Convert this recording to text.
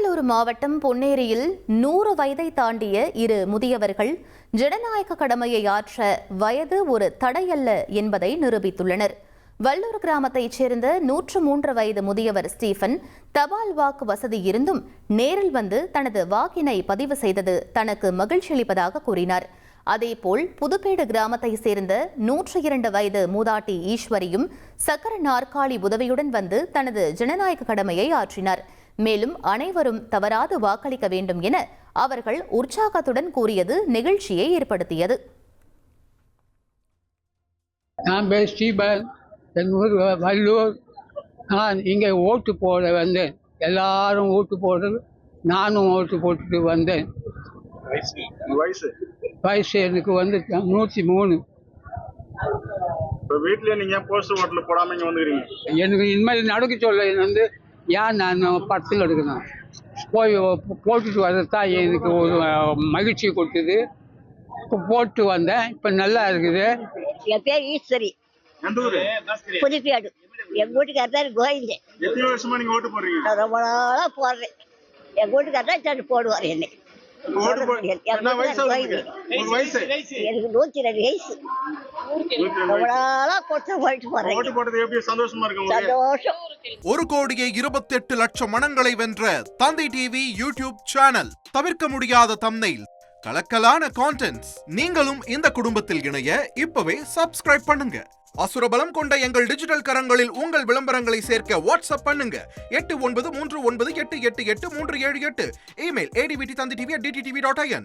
திருவள்ளூர் மாவட்டம் பொன்னேரியில் 100 வயதை தாண்டிய இரு முதியவர்கள் ஜனநாயக கடமையை ஆற்ற வயது ஒரு தடையல்ல என்பதை நிரூபித்துள்ளனர். வல்லூர் கிராமத்தைச் சேர்ந்த 103 வயது முதியவர் ஸ்டீபன் தபால் வாக்கு வசதி இருந்தும் நேரில் வந்து தனது வாக்கினை பதிவு செய்தது தனக்கு மகிழ்ச்சியளிப்பதாக கூறினார். அதேபோல் புதுப்பேடு கிராமத்தைச் சேர்ந்த 102 வயது மூதாட்டி ஈஸ்வரியும் சக்கர நாற்காலி உதவியுடன் வந்து தனது ஜனநாயக கடமையை ஆற்றினார். மேலும் அனைவரும் தவறாது வாக்களிக்க வேண்டும் என அவர்கள் உற்சாகத்துடன் கூறியது நிகழ்ச்சியை ஏற்படுத்தியது. நான் ஸ்டீபன், என் ஊர் வல்லூர். நான் இங்கே ஓட்டு போட வந்தேன். எல்லாரும் ஓட்டு போடுறது, நானும் ஓட்டு போட்டுட்டு வந்தேன். வயசு எனக்கு வந்து 103. வீட்லயே நீங்க போஸ்டர் ஓட்டுல போடாம இங்க வந்துக்கிறீங்க. எனக்கு இனிமேல் நடக்க சொல்ல வந்து ஏன் நான் படத்தில் எடுக்கணும், போய் போட்டுட்டு வர்றதுதான் எனக்கு ஒரு மகிழ்ச்சி கொடுத்தது. போட்டு வந்தேன், இப்போ நல்லா இருக்குது. என் பேர் ஈஸ்வரி, புதுப்பேடு. எங்க வீட்டுக்காரர் தான் கோவிந்தே. எத்தனை வருஷமா நீங்க ஓட்டு போடுறீங்க? நான் ரொம்ப நாளா போடுறேன். எங்க வீட்டுக்காரர் தான் போடுவார் என்னை. எனக்கு 102 வயசு. ரொம்ப நாளா கொடுத்து போயிட்டு போறேன். ஓட்டு போட்டது எப்படி சந்தோஷமா இருக்கு? சந்தோஷம். 1,02,00,000 மனங்களை வென்ற தந்தி டிவி யூடியூப் சேனல். தவிர்க்க முடியாத தம்ப்நெயில், கலக்கலான கான்டென்ட்ஸ். நீங்களும் இந்த குடும்பத்தில் இணைய இப்பவே சப்ஸ்கிரைப் பண்ணுங்க. அசுரபலம் கொண்ட எங்கள் டிஜிட்டல் கரங்களில் உங்கள் விளம்பரங்களை சேர்க்க வாட்ஸ்அப் பண்ணுங்க. 8939888838. Email advtthanditv@dttv.in.